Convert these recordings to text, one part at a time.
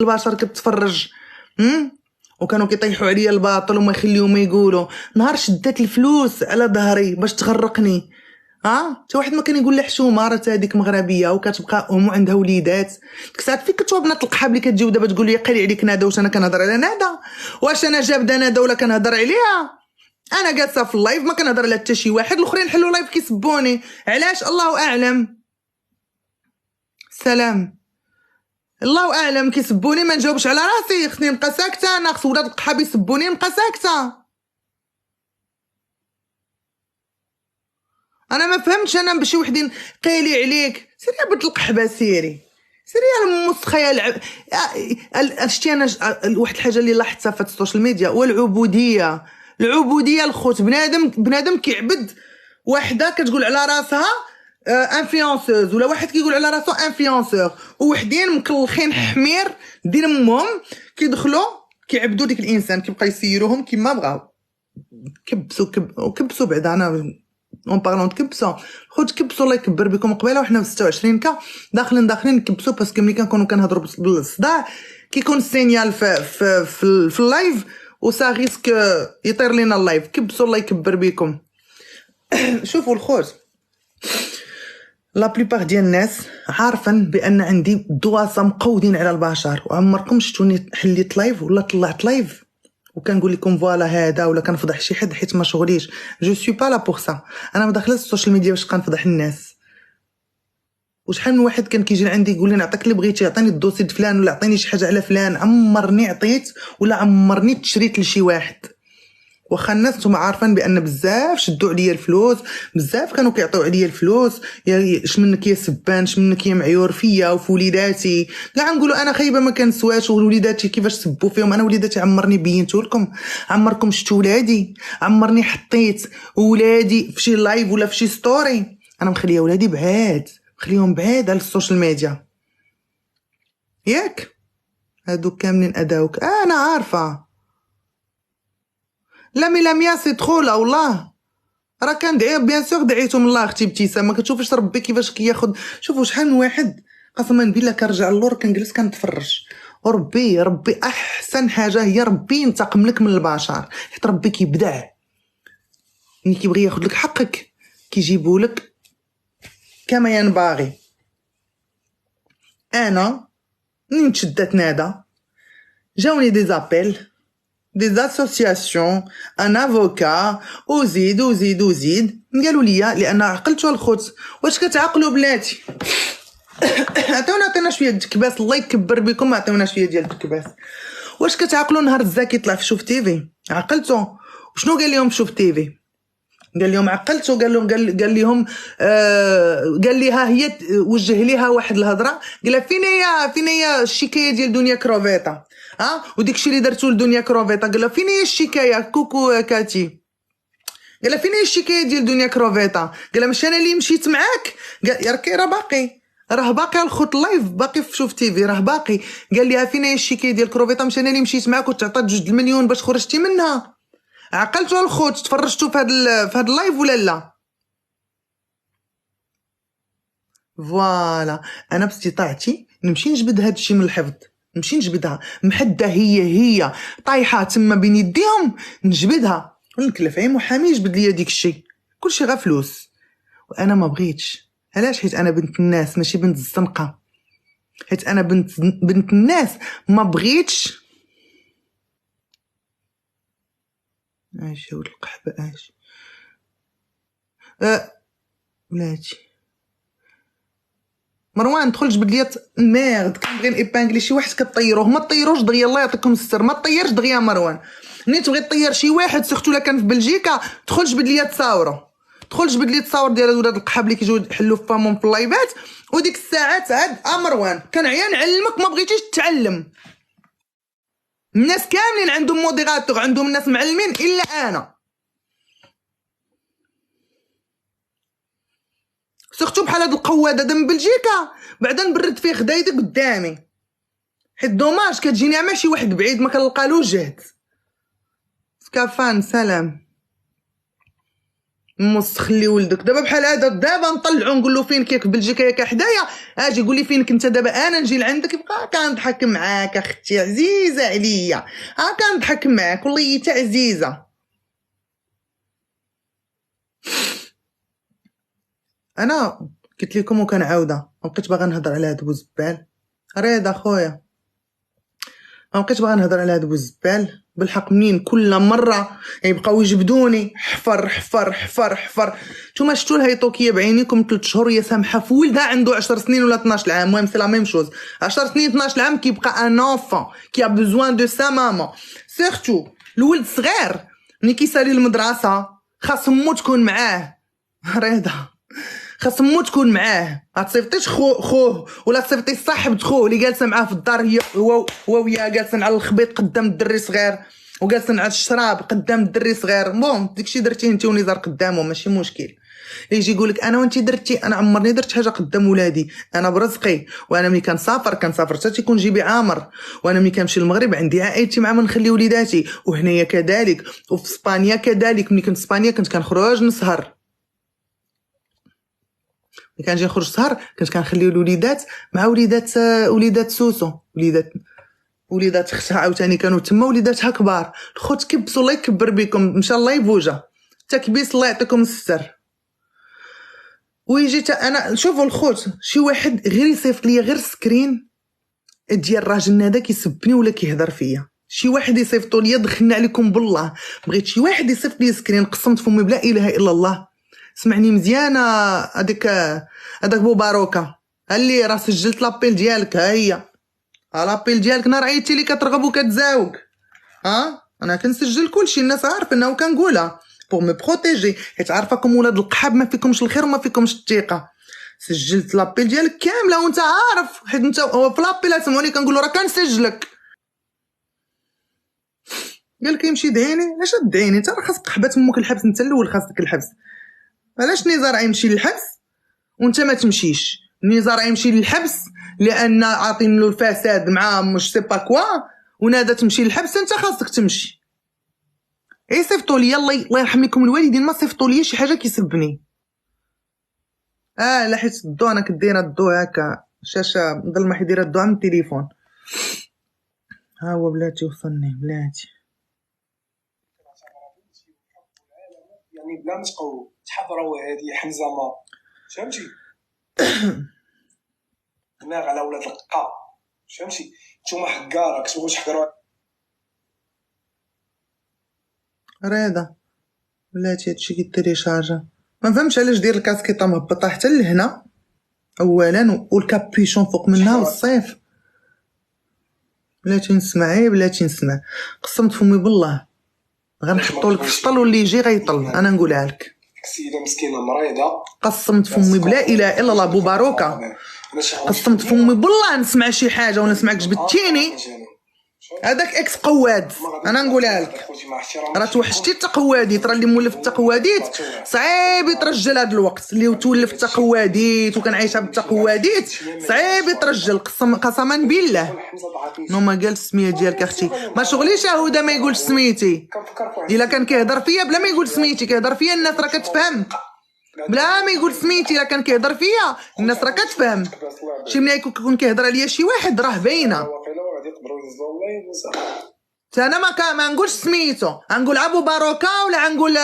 البشر كتفرج وكانوا كيطيحوا عليا الباطل وما يخليهم يقولوا. نهار شدات الفلوس على ظهري باش تغرقني، حتى واحد ما كان يقول لي حشومه راه هذيك مغربيه وكتبقى عندها وليدات. ديك الساعات فين كنتوا بنات القحاب اللي كتجيو دابا تقول لي قالي عليك نادا؟ واش انا كنهضر على نادا؟ واش انا جابده نادا ولا كنهضر عليها؟ انا جالسه في اللايف ما كنهضر على حتى شي واحد، الاخرين حلوا لايف كيسبوني. علاش؟ الله اعلم. سلام. الله اعلم كيسبوني ما نجاوبش على راسي، خصني نبقى ساكته. انا خص ولاد القحاب يسبوني نبقى ساكته. انا ما فهمتش انا بشي وحدين قايلي عليك. سيري يا بنت القحبه سيري سيري يا المسخيه. شتي انا واحد الحاجه اللي لاحظتها في السوشيال ميديا هو العبوديه. العبوديه الخوت. بنادم كيعبد وحده كتقول على راسها انفلونسوز، ولا واحد كيقول على راسو انفلونسور، ووحدين مكلخين حمير دين امهم كيدخلوا كيعبدوا ديك الانسان، كيبقى يسيروهم كما بغاو. كبسوا بعدا. انا اون بارلون تكبسوا خوت، كبسوا الله يكبر بكم. قبيله وحنا في 26 كا داخلين نكبسوا، باسكو ملي كنكونوا كنهضروا بالصداع كيكون السينيال في اللايف وسا ريسك يطير لينا اللايف. كبسوا الله يكبر بكم. شوفوا الخوت، لا بليبار ديال الناس عارفين بان عندي دواسه مقودين على البشر. وعمركم شفتوني حليت لايف ولا طلعت لايف وكنقول لكم فوالا هذا ولا كنفضح شي حد؟ حيت ما شغليش. جو سوي با لا بور سا. انا ما داخله السوشيال ميديا باش كنفضح الناس. وشحال من واحد كان كيجي عندي يقول لي نعطيك اللي بغيتي، عطيني الدوسي د فلان ولا عطيني شي حاجه على فلان. عمرني عطيت ولا عمرني تشريت لشي واحد. واخا الناس نتوما عارفين بان بزاف شدوا عليا الفلوس، بزاف كانوا كيعطيو عليا الفلوس. يا منك يا سبان، منك يا معيور فيا وفي وليداتي. كاع نقولوا انا خايبه ما كنسواش، ووليداتي كيفاش سبوا فيهم. انا وليداتي عمرني بينتو لكم؟ عمركم شفتوا ولادي؟ عمرني حطيت ولادي في شي لايف ولا في شي ستوري؟ انا مخليه ولادي بعاد، مخليهم بعاد على السوشيال ميديا. ياك هادو كاملين اداوك انا عارفه. لا مي لا ميا سي تخولا والله. راه كندعي بيان سور دعيتهم الله اختي ابتسام. ما كتشوفش ربي كيفاش كياخذ؟ شوفوا شحال من واحد قسما بالله كنرجع اللور كنجلس كنتفرج. ربي احسن حاجه هي ربي ينتقم لك من البشر، حيت ربي كيبدع. ملي كيبغي ياخذ لك حقك كيجيبوا لك كما ينبغي. انا منين تشدات نادا جاوني دي زابيل دي زاسوسياسيون ان افوكا وزيد قالوا لي لان عقلتوا الخوت. واش كتعقلوا بلاتي؟ عطيونا شويه الكباس الله يكبر بكم. عطيونا شويه ديال الكباس. واش كتعقلوا نهار الزاكي طلع في شوف تيفي؟ عقلتوا؟ وشنو قال لهم شوف تيفي؟ قال لهم عقلتوا؟ قال لهم قال لي ها هي وجه ليها واحد الهضره. قال لها فين هي الشكايه ديال دنيا كروفيتا؟ وديك الشيء اللي درتو لدنيا كروفيتا. قال لها فين هي الشكايه كوكو كاتي؟ قال لها فين هي الشكايه ديال دنيا كروفيتا؟ قال لها مش انا اللي مشيت معاك؟ قال يا ركي راه باقي الخط لايف باقي في شوف تيفي راه باقي. قال لها فين هي الشكايه ديال كروفيتا؟ مش انا اللي مشيت معاك وتعطات 2 المليون باش خرجتي منها؟ عقلتوا الخوت؟ تفرجتوا في هاد اللايف ولا لا؟ فوالا. انا باستطاعتي نمشي نجبد هاد الشيء من الحفظ، نمشي نجبدها محده هي طايحه تما بين يديهم نجبدها ونكلف اي محامي يجبد لي ديك الشيء. كلشي غا فلوس. وانا ما بغيتش. علاش؟ حيت انا بنت الناس ماشي بنت الزنقه. حيت انا بنت الناس ما بغيتش. اش ولد القحبه اش بلاتي مروان دخل جبد ليا ميرد. كنبغي نيبانغلي شي واحد كطيروه. ما طيروش دغيا الله يعطيكم السر. ما طيرش دغيا مروان. ملي تبغي طير شي واحد سورتو لا كان في بلجيكا دخل جبد ليا تصاورو. دخل جبد لي التصاور ديال ولاد القحاب اللي كيجيو يحلوا فامهم في اللايفات. وديك الساعات عاد مروان كنعيا نعلمك ما بغيتيش تتعلم. الناس كاملين عندهم موديراتور، عندهم الناس معلمين الا انا. سورتو بحال هاد القواد هذا من بلجيكا بعدا نبرد فيه خدايدي قدامي. حيت دوماج كتجيني مع شي واحد بعيد ما كنلقالوش جهد. سكافان سلام. موس خلي ولدك دابا بحال هذا، دابا نطلعو نقول له فين كيك في بلجيكا ياك حدايا، اجي قول لي فينك انت دابا، انا نجي لعندك يبقى كنضحك معاك اختي عزيزه عليا، كنضحك معاك والله حتى عزيزه. انا قلت لكم وكنعاودها، ما بقيتش باغا نهضر على هاد بوزبال رضا خويا، ما بقيتش باغا نهضر على هاد بوزبال بالحق. منين كل مره يبقاو يجبدوني حفر حفر حفر حفر. نتوما شفتوا الهيطوكيه بعينيكم 3 شهور هي سامحه في ولدها عنده 10 سنين ولا 12 عام، المهم سي لا ميم شوز، 10 سنين 12 عام كيبقى ان انفون كي ا بوزوان دو سا ماما. سيرتو الولد صغير ملي كيسالي المدرسه خاص امو تكون معاه رضا، خاص امو تكون معاه، ما تصيفطيش خوه ولا تصيفطي صاحبة خوه اللي جالسه معاه في الدار، هي هو وياه جالسين على الخبيط قدام الدري صغير، وجالسين على الشراب قدام الدري صغير. بون داكشي درتيه انت ونزار قدامه ماشي مشكل. يجي يقولك انا وانت درتي، انا عمرني درت حاجه قدام ولادي، انا برزقي، وانا ملي كنسافر حتى تيكون جيبي عامر، وانا ملي كنمشي للمغرب عندي عائلتي مع من نخلي وليداتي، وهنايا كذلك، وفي اسبانيا كذلك. ملي كنت في اسبانيا كنت كنخرج نسهر، ملي كنجي نخرج سهر كنت كنخلي الوليدات مع وليدات سوسو، وليدات اختها عاوتاني كانوا تما، وليداتها كبار. الخوت كبسوا الله يكبر بكم، مشى الله يبوجا تكبيس الله يعطيكم الستر. ويجي انا شوفوا الخوت، شي واحد غير يصيفط ليا غير سكرين ديال الراجل هذا كيسبني ولا كيهضر فيا، شي واحد يصيفطوا ليا، دخلنا عليكم بالله، بغيت شي واحد يصيفط لي سكرين قسمت فمي بلا اله الا الله. سمعني مزيان هذاك بو باروكا، اللي راه سجلت لابيل ديالك، ها هي لابيل ديالك، نهار عيطتي لي كترغب وكتزاوق، انا كنسجل كلشي، الناس عارفينها وكنقولها بوغ مي بروتيجي، حيت عارفاكم ولاد القحاب ما فيكمش الخير وما فيكمش الثقه. سجلت لابيل ديالك كامله وانت عارف، حيت انت هو في لابيل سمعوني كنقول له راه كنسجلك، قال لك يمشي دعيني. علاش تدعيني انت؟ راه خاصك تحبس امك الحبس، انت الاول خاصك الحبس. علاش نزار يمشي للحبس وانت ما تمشيش؟ نزار يمشي للحبس لان عاطين له الفساد مع مش سي با كوا، ونادا تمشي للحبس انت خاصك تمشي. صيفطوا لي الله يرحم لكم الوالدين، ما صيفطوا لي شي حاجه كيسبني. لا حيت الضو انا كدير الضو هكا شاشه مظلمه، حيت دايره الضو من التليفون. ها هو بلاتي وصلني بلاتي. يعني بلا ما تبقاو تحضروا هذه حمزه ما فهمتي دماغ على ولاد القا، فهمتي نتوما حكاره كتبغيو تحضروا رضا بلاتي هادشي كيتيليشارجا. ما فهمتش علاش دير الكاسكيطه مهبطه حتى لهنا اولا والكابيشون فوق منها والصيف. بلاتي نسمع، بلاتي نسمع، قسمت فمي بالله غنحطو لك في الشطل واللي يجي غيطل، انا نقولها لك. السيده مسكينه مريضه، قسمت فمي بلا اله الا الله بو باروكه، قسمت فمي بالله نسمع شي حاجه ولا نسمعك جبدتيني. هذاك اكس قواد انا نقولها لك، راه توحشتي التقواديت، راه اللي مولف التقواديت صعيب يترجل. هذا الوقت اللي تولف التقواديت وكنعيشها بالتقواديت صعيب يترجل، قسما بالله. نو ما قال السميه ديالك اختي، ما شغليش هدى ما يقولش سميتي، الا كان كيهضر فيا بلا ما يقول سميتي، كيهضر فيا الناس راه كتفهم، بلا ما يقول سميتي. الا كان كيهضر فيا الناس راه كتفهم، شي ملي يكون كيهضر عليا شي واحد راه باينه. انا ما نقولش سميتو، غنقول ابو باروكه ولا غنقول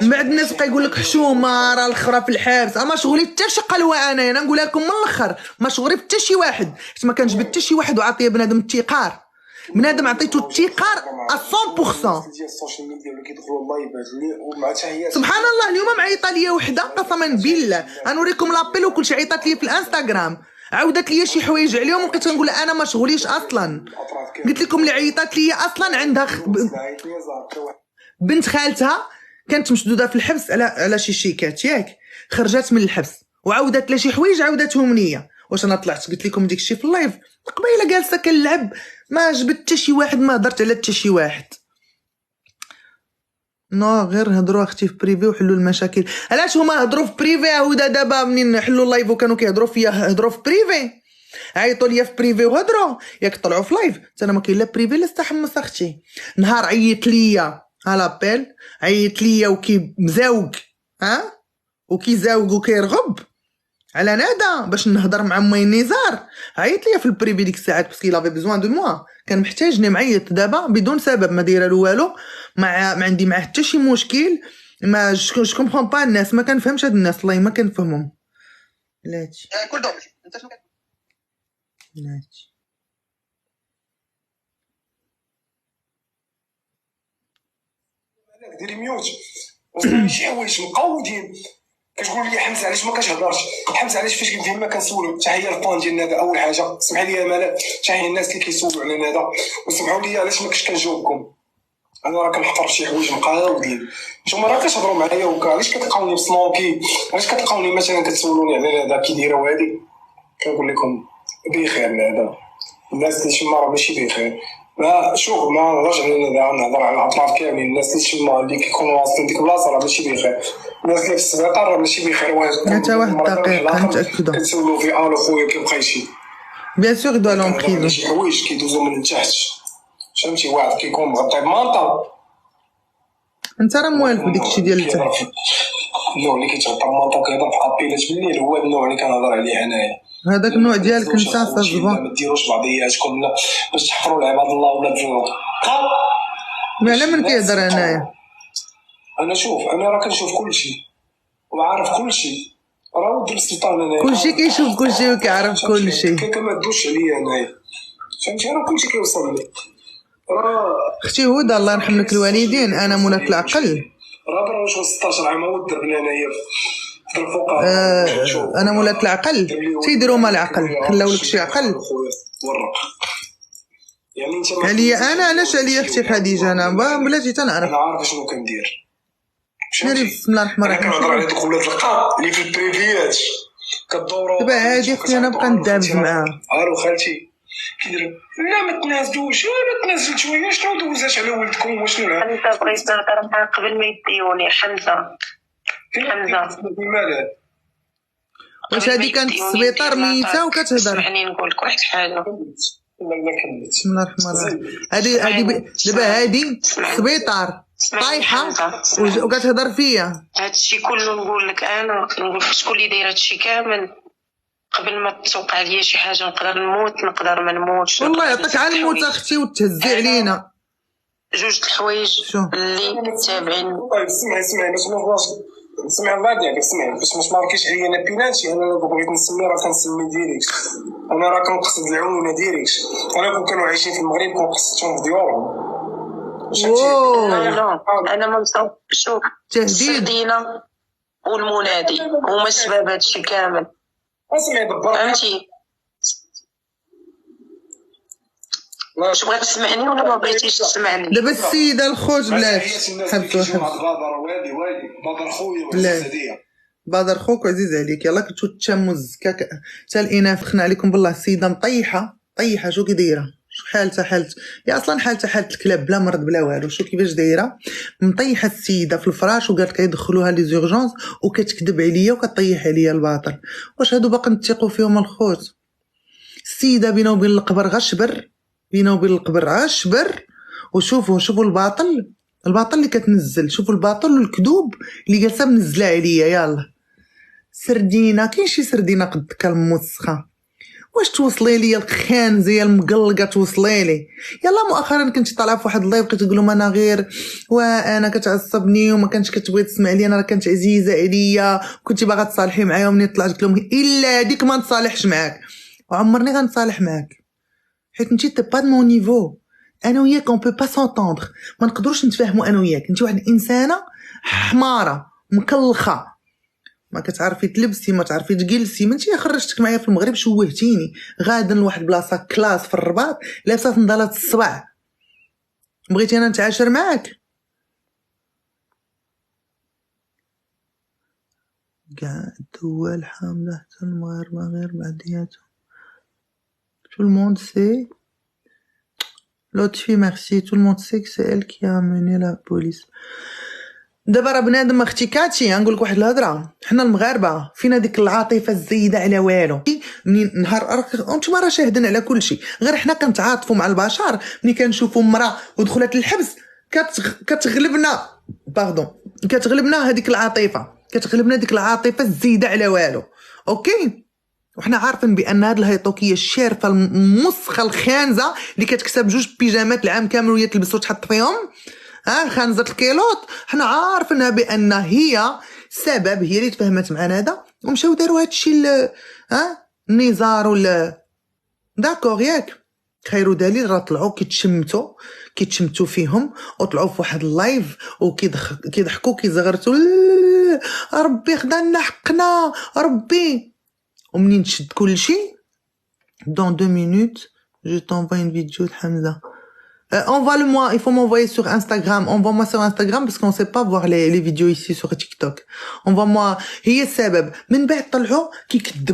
من بعد الناس بقى يقول لك حشومه راه الاخرى في الحبس. اما شغلي حتى شي قلوه، انا نقولها لكم من الاخر، ما شغلي حتى شي واحد، حيت ما كنجبد حتى شي واحد وعطيه بنادم التقار، بنادم عطيتو التقار 100%. سبحان الله اليوم معيطه ليا وحده قسما بالله، غنوريكم لابيل وكلشي، عيطات ليا في الانستغرام، عاودت ليا شي حوايج عليهم وبقيت نقول انا ما شغليش اصلا. قلت لكم اللي عيطات ليا اصلا عندها بنت خالتها كانت مشدوده في الحبس على شي شيكات ياك، خرجت من الحبس وعاودت لها شي حوايج عاودتهم ليا. واش انا طلعت قلت لكم ديك الشيء في اللايف قبيله جالسه كنلعب، ما جبت حتى شي واحد، ما هضرت على حتى شي واحد. نو غير هضروا اختي في بريفي وحلوا المشاكل. علاش هما هضروا في بريفي هدى؟ دابا منين حلوا اللايف وكانوا كيهضروا فيا هضروا في بريفي، عيطوا ليا في بريفي وهضروا، ياك طلعوا في لايف. انا ما كاين لا بريفي لا استحمس اختي. نهار عيط ليا على بيل عيط ليا وكي مزاوق وكيزاوق وكيرغب على نادا باش نهضر مع موين نزار. عيط ليا في البريفي ديك الساعات باسكو لا بيزوان دو موا، كان محتاجني، معيط دابا بدون سبب، ما دايره له والو، ما عندي معاه حتى شي مشكل. ما جو كومبرون با الناس، ما كنفهمش هاد الناس والله ما كنفهمهم. بلاتي كل دوم انت شنو بلاتي ديري ميوت وصلني شي حوايج مقودين. كتقول لي حمزه علاش ما كتهضرش، حمزه علاش فاش كنفهم ما كنسولو. حتى هي البان ديال ندى اول حاجه. سمح لي يا مالك، حتى هي الناس اللي كيسولوا على ندى وسمحوا لي علاش ما كنتش كنجاوبكم. انا راه كنحضر شي حوايج مقاودين، نتوما راه كتهضروا معايا وكا. علاش كتلقاوني بسموكي؟ علاش كتلقاوني مثلا كتسولوني على ندى كي دايره وهادي؟ كنقول لكم بخير ندى. الناس اللي تما راه ماشي بخير. ما شوف، ما نهضرش على ندى، نهضر على الاطراف كاملين. الناس اللي تما اللي كيكونوا واصلين ديك البلاصه راه ماشي بخير. الناس اللي في السبيطار راه ماشي بخير. حتى واحد الدقيقه نتاكدوا. كتسولوا في الو خويا كيبقى شي بيان سور يدوا لهم بريزون. شي حوايج كيدوزوا من تحت، فهمتي؟ واحد كيكون مغطي بمانطا. انت راه موالف بديك الشيء ديال التحت. النوع اللي كيتغطى بمانطا وكيهضر في ابيلات بالليل هو النوع اللي كنهضر عليه انايا. هذاك النوع ديالك انت صافا. ما ديروش بعضياتكم باش تحفروا لعباد الله ولا تجوعوا. على من كيهضر انايا؟ انا شوف، انا راه كنشوف كلشي وعارف كلشي. راه ود السلطان انايا. كلشي كيشوف كلشي وكيعرف كلشي. كما دوش عليا انايا، فهمتي؟ راه كلشي كيوصل لي. راه اختي هدى الله يرحم لك الوالدين، انا مولاة العقل. راه برا واش 16 عام ود درنا انايا في الفقراء. انا مولاة العقل، تيديروا ما العقل، خلاو لك شي عقل. ورق يعني انت عليا انا، علاش عليا اختي خديجه؟ انا بلاتي تنعرف، انا عارف شنو كندير. ناري بسم الله الرحمن الرحيم. كنهضر على دوك ولاد القاع اللي في البريفيات كدوروا. دابا هادي اختي انا بقى ندابز معاها. الو خالتي كيديروا؟ لا ما تنازلوش، انا تنازلت شويه. شنو دوزات على ولدكم وشنو؟ انت بغيت نهضر معاك قبل ما يديوني. حمزه بمالها؟ واش هادي كانت في السبيطار ميته وكتهضر؟ اسمعني نقول لك واحد الحاجه. بسم الله الرحمن الرحيم. هادي دابا هادي سبيطار طايحه وكتهضر فيا. هادشي كله نقول لك انا، نقول لك شكون اللي داير هادشي كامل قبل ما توقع ليا شي حاجه. نقدر نموت نقدر ما نموتش. والله يعطيك على الموت اختي وتهزي علينا جوج الحوايج اللي تابعين. طيب اسمعي باش ما سمع الله ديالك. سمعي باش ما تماركيش عليا انا بينالتي. انا بغيت نسمي راه كنسمي ديريكت. انا راه كنقصد العونه ديريكت. انا كون كانوا عايشين في المغرب كنقصدهم في ديورهم. انا ما نصوب. شوف السردينه والمنادي هما السبب هادشي كامل. اسمعي دبر فهمتي؟ واش بغيت تسمعني ولا ما بغيتيش تسمعني؟ دابا السيده الخوت بلاتي حبسوا وادي بدر خويا وعزيز عليا. بدر خوك وعزيز عليك. يلا كنتو تشموا الزكا حتى الاناث. خنا عليكم بالله. السيده مطيحه شو كي دايره؟ شو حالتها يا اصلا حالتها حاله الكلاب، بلا مرض بلا والو. شو كيفاش دايره؟ مطيحه السيده في الفراش وقالت يدخلوها لي زورجونس وكتكذب عليا وكطيح عليا الباطل. واش هادو باقي نثيقوا فيهم الخوت؟ السيده بينه وبين القبر غشبر، بينه وبين القبر غشبر. وشوفوا الباطل اللي كتنزل. شوفوا الباطل والكذوب اللي جالسه منزله عليا. يلا سردينه، كاين شي سردينه قدك الموسخه. واش توصلي لي الخانزه المقلقه؟ توصلي لي. يلا مؤخرا كنت طالعه في واحد اللايف بقيت تقول لهم انا غير وانا كتعصبني وما كانش كتبغي تسمع لي، انا راه كانت عزيزه عليا كنتي باغا تصالحي معايا. ومني طلعت قلت لهم الا هذيك ما نتصالحش معاك وعمرني غنتصالح معاك حيت انتي تي با مون نيفو. انا وياك اون بو با سونطوندر، ما نقدروش نتفاهموا انا وياك. انتي واحد الانسانه حماره مكلخه، ما كتعرفي تلبسي ما تعرفي تجلسي. من انتي خرجتك معايا في المغرب شوهتيني. غادا لواحد بلاصه كلاس في الرباط لابسه نضالات الصبع. بغيتي انا نتعاشر معاك؟ كاع الدول حامله حتى المغاربه غير بعضياتهم. Tout le monde sait. L'autre fille, merci. Tout le monde sait que c'est elle qui a amené la police. دابا راه بنادم اختي كاتشي. نقول لك واحد الهضره، حنا المغاربه فينا ديك العاطفه الزايده على والو. منين نهار انتما راه شاهدين على كل شيء، غير حنا كنتعاطفوا مع البشر. ملي كنشوفوا امراه ودخلت للحبس كتغلبنا كتغلبنا هذيك العاطفه، كتغلبنا ديك العاطفه الزايده على والو. اوكي، وحنا عارفين بان هاد الهيطوكيه الشارفه المسخه الخانزه اللي كتكسب 2 بيجامات العام كامل وهي تلبس وتحط فيهم خانزه الكيلوط، حنا عارفينها بان هي سبب، هي اللي تفاهمت معنا هذا ومشاو داروا هادشي النزار ولا داكوغ ياك. خير دليل راه طلعوا كيتشمتوا فيهم وطلعوا في واحد اللايف وكيضحكوا كيزغرتوا ربي خدانا حقنا ربي. ومنين تشد كلشي dans 2 minutes je t'envoie une vidéo de Hamza. Envoie-le-moi, il faut m'envoyer sur Instagram. Envoie-moi sur Instagram parce qu'on sait pas voir les vidéos ici sur TikTok. Envoie-moi. هي السبب من بعد طلعوا كيكذبوا